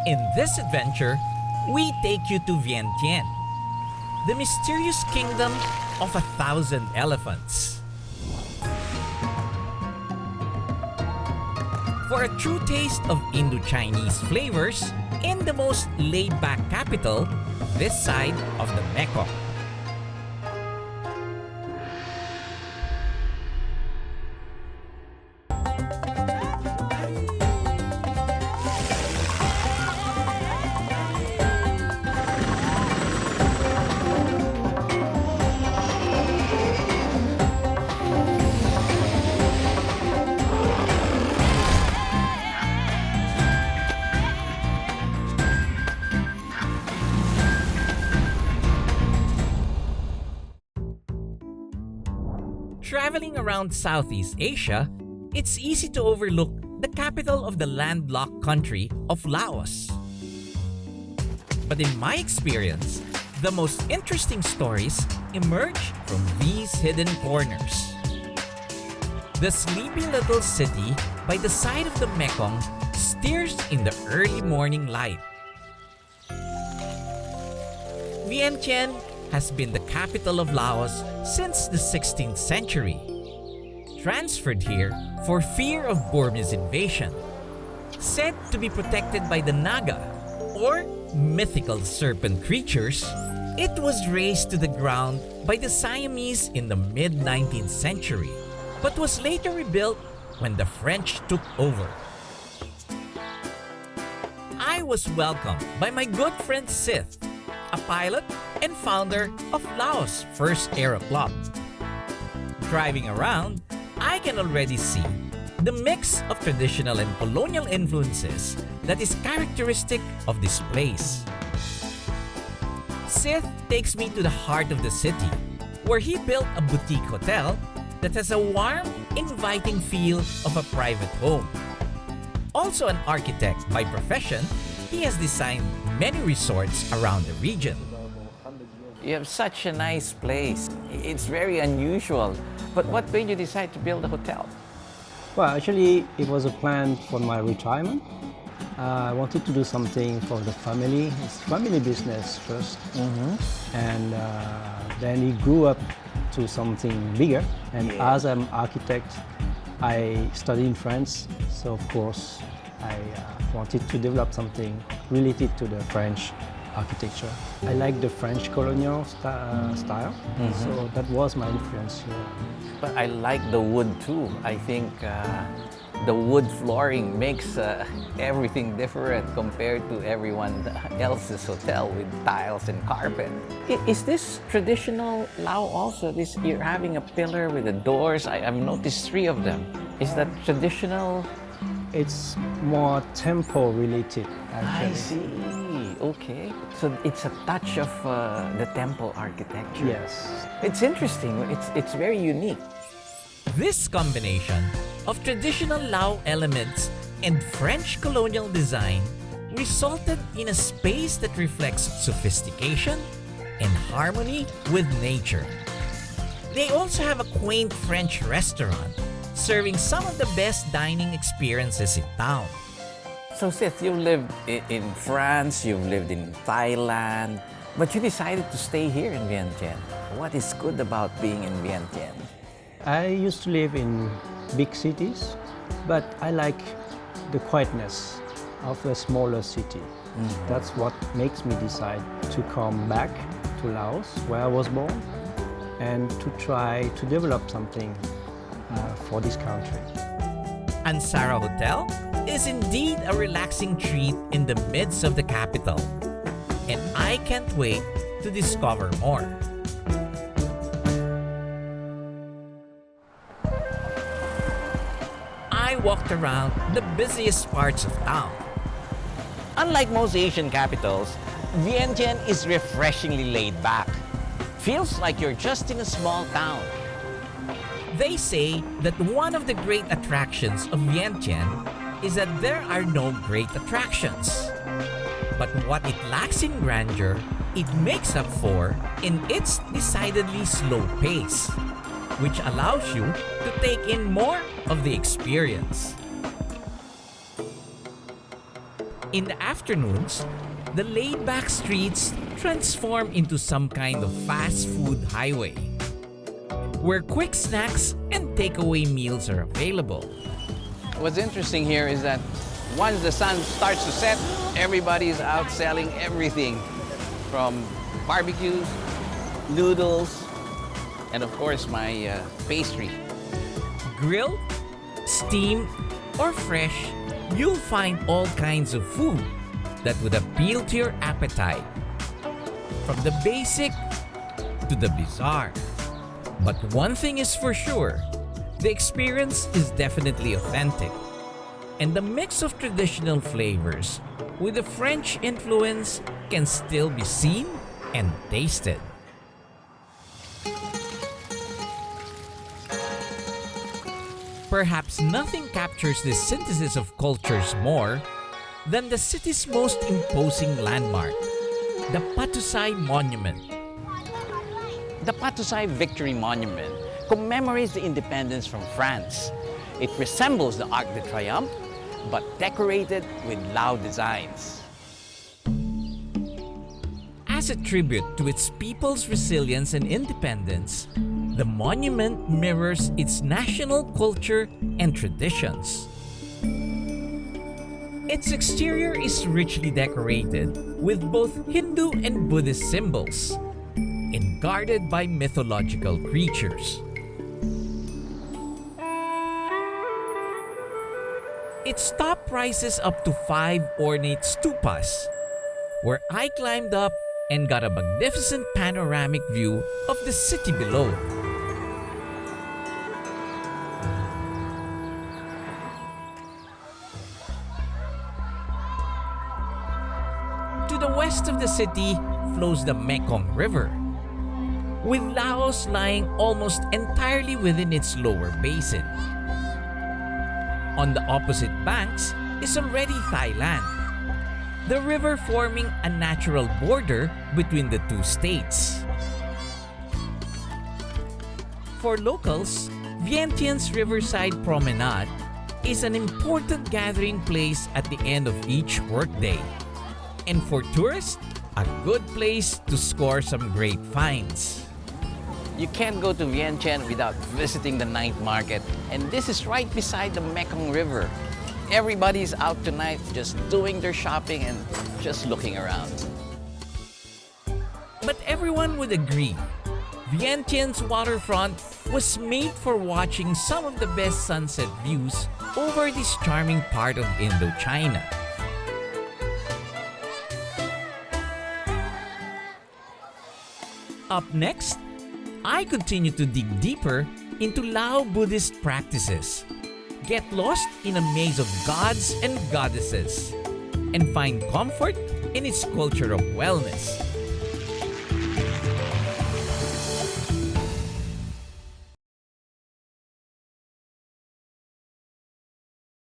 In this adventure, we take you to Vientiane, the mysterious kingdom of 1,000 elephants. For a true taste of Indo-Chinese flavors in the most laid-back capital this side of the Mekong. Traveling around Southeast Asia, it's easy to overlook the capital of the landlocked country of Laos. But in my experience, the most interesting stories emerge from these hidden corners. The sleepy little city by the side of the Mekong stirs in the early morning light. Vientiane has been the capital of Laos since the 16th century. Transferred here for fear of Burmese invasion. Said to be protected by the Naga, or mythical serpent creatures, it was razed to the ground by the Siamese in the mid-19th century, but was later rebuilt when the French took over. I was welcomed by my good friend Sith, a pilot and founder of Laos' first Aero Club. Driving around, I can already see the mix of traditional and colonial influences that is characteristic of this place. Sith takes me to the heart of the city, where he built a boutique hotel that has a warm, inviting feel of a private home. Also an architect by profession, he has designed many resorts around the region. You have such a nice place. It's very unusual. But what made you decide to build a hotel? Well, actually, it was a plan for my retirement. I wanted to do something for the family. It's family business first. And then it grew up to something bigger. And as an architect, I studied in France. So, of course, I wanted to develop something related to the French architecture. I like the French colonial style, so that was my influence here. But I like the wood too. I think the wood flooring makes everything different compared to everyone else's hotel with tiles and carpet. Is this traditional Lao also? You're having a pillar with the doors. I've noticed 3 of them. Is that traditional? It's more temple related, actually. I see. Okay. So it's a touch of the temple architecture. Yes. It's interesting. It's very unique. This combination of traditional Lao elements and French colonial design resulted in a space that reflects sophistication and harmony with nature. They also have a quaint French restaurant serving some of the best dining experiences in town. So Sith, you've lived in France, you've lived in Thailand, but you decided to stay here in Vientiane. What is good about being in Vientiane? I used to live in big cities, but I like the quietness of a smaller city. That's what makes me decide to come back to Laos, where I was born, and to try to develop something for this country. Ansara Hotel is indeed a relaxing treat in the midst of the capital, and I can't wait to discover more. I walked around the busiest parts of town. Unlike most Asian capitals, Vientiane is refreshingly laid back. Feels like you're just in a small town. They say that one of the great attractions of Vientiane is that there are no great attractions. But what it lacks in grandeur, it makes up for in its decidedly slow pace, which allows you to take in more of the experience. In the afternoons, the laid-back streets transform into some kind of fast food highway, where quick snacks and takeaway meals are available. What's interesting here is that once the sun starts to set, everybody's out selling everything from barbecues, noodles, and of course my pastry. Grilled, steamed, or fresh, you'll find all kinds of food that would appeal to your appetite. From the basic to the bizarre. But one thing is for sure, the experience is definitely authentic. And the mix of traditional flavors with a French influence can still be seen and tasted. Perhaps nothing captures this synthesis of cultures more than the city's most imposing landmark, the Patusai Monument. The Patusai Victory Monument commemorates the independence from France. It resembles the Arc de Triomphe, but decorated with Lao designs. As a tribute to its people's resilience and independence, the monument mirrors its national culture and traditions. Its exterior is richly decorated with both Hindu and Buddhist symbols, and guarded by mythological creatures. Its top rises up to 5 ornate stupas, where I climbed up and got a magnificent panoramic view of the city below. To the west of the city flows the Mekong River, with Laos lying almost entirely within its lower basin. On the opposite banks is already Thailand, the river forming a natural border between the two states. For locals, Vientiane's Riverside Promenade is an important gathering place at the end of each workday. And for tourists, a good place to score some great finds. You can't go to Vientiane without visiting the night market, and this is right beside the Mekong River. Everybody's out tonight just doing their shopping and just looking around. But everyone would agree, Vientiane's waterfront was made for watching some of the best sunset views over this charming part of Indochina. Up next, I continue to dig deeper into Lao Buddhist practices, get lost in a maze of gods and goddesses, and find comfort in its culture of wellness.